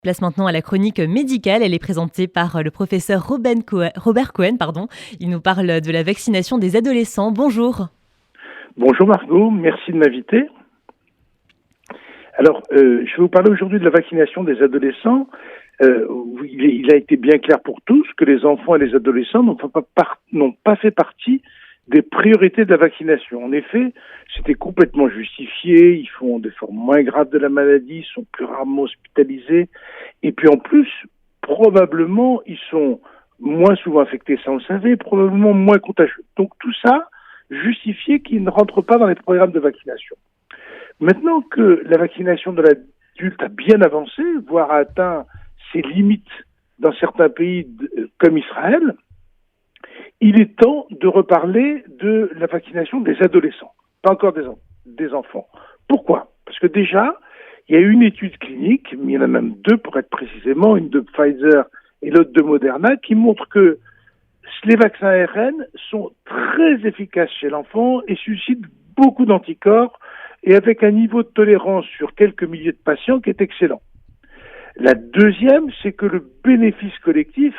Place maintenant à la chronique médicale. Elle est présentée par le professeur Robert Cohen. Il nous parle de la vaccination des adolescents. Bonjour. Bonjour Margot, merci de m'inviter. Alors, je vais vous parler aujourd'hui de la vaccination des adolescents. Il a été bien clair pour tous que les enfants et les adolescents n'ont pas fait partie des priorités de la vaccination. En effet, c'était complètement justifié, ils font des formes moins graves de la maladie, sont plus rarement hospitalisés, et puis en plus, probablement, ils sont moins souvent infectés, ça on le savait, probablement moins contagieux. Donc tout ça justifiait qu'ils ne rentrent pas dans les programmes de vaccination. Maintenant que la vaccination de l'adulte a bien avancé, voire a atteint ses limites dans certains pays comme Israël, il est temps de reparler de la vaccination des adolescents, pas encore des enfants. Pourquoi ? Parce que déjà, il y a eu une étude clinique, mais il y en a même deux pour être précisément, une de Pfizer et l'autre de Moderna, qui montre que les vaccins ARN sont très efficaces chez l'enfant et suscitent beaucoup d'anticorps et avec un niveau de tolérance sur quelques milliers de patients qui est excellent. La deuxième, c'est que le bénéfice collectif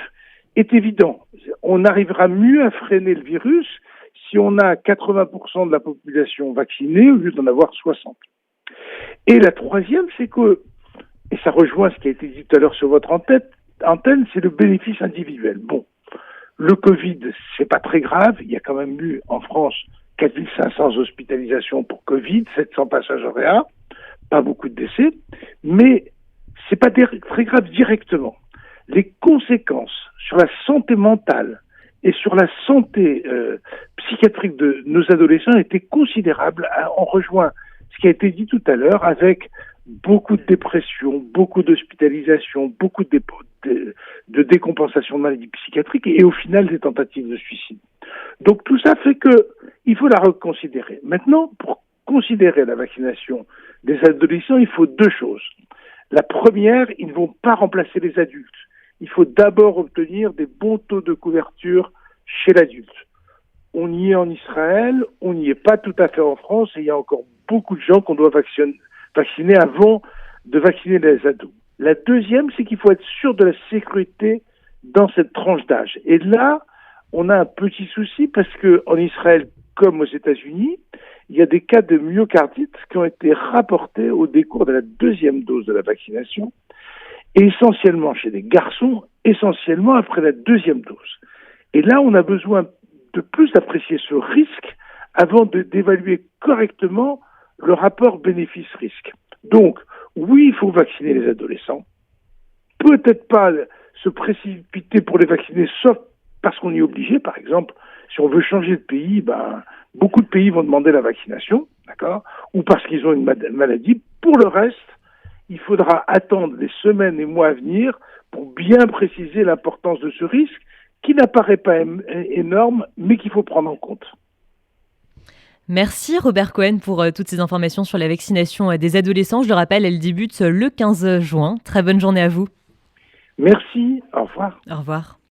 est évident. On arrivera mieux à freiner le virus si on a 80% de la population vaccinée au lieu d'en avoir 60%. Et la troisième, c'est que, et ça rejoint ce qui a été dit tout à l'heure sur votre antenne, c'est le bénéfice individuel. Bon, le Covid, c'est pas très grave. Il y a quand même eu en France 4500 hospitalisations pour Covid, 700 passages en réa, pas beaucoup de décès, mais c'est pas très grave directement. Les conséquences sur la santé mentale et sur la santé psychiatrique de nos adolescents étaient considérables. On rejoint ce qui a été dit tout à l'heure avec beaucoup de dépression, beaucoup d'hospitalisation, beaucoup de décompensation de maladies psychiatriques et au final des tentatives de suicide. Donc tout ça fait que il faut la reconsidérer. Maintenant, pour considérer la vaccination des adolescents, il faut deux choses. La première, ils ne vont pas remplacer les adultes. Il faut d'abord obtenir des bons taux de couverture chez l'adulte. On y est en Israël, on n'y est pas tout à fait en France et il y a encore beaucoup de gens qu'on doit vacciner avant de vacciner les ados. La deuxième, c'est qu'il faut être sûr de la sécurité dans cette tranche d'âge. Et là, on a un petit souci parce que en Israël, comme aux États-Unis, il y a des cas de myocardite qui ont été rapportés au décours de la deuxième dose de la vaccination, et essentiellement chez des garçons, essentiellement après la deuxième dose. Et là, on a besoin de plus apprécier ce risque avant d'évaluer correctement le rapport bénéfice-risque. Donc, oui, il faut vacciner les adolescents. Peut-être pas se précipiter pour les vacciner, sauf parce qu'on y est obligé. Par exemple, si on veut changer de pays, beaucoup de pays vont demander la vaccination, d'accord ? Ou parce qu'ils ont une maladie. Pour le reste, il faudra attendre les semaines et mois à venir pour bien préciser l'importance de ce risque qui n'apparaît pas énorme, mais qu'il faut prendre en compte. Merci Robert Cohen pour toutes ces informations sur la vaccination des adolescents. Je le rappelle, elle débute le 15 juin. Très bonne journée à vous. Merci, au revoir. Au revoir.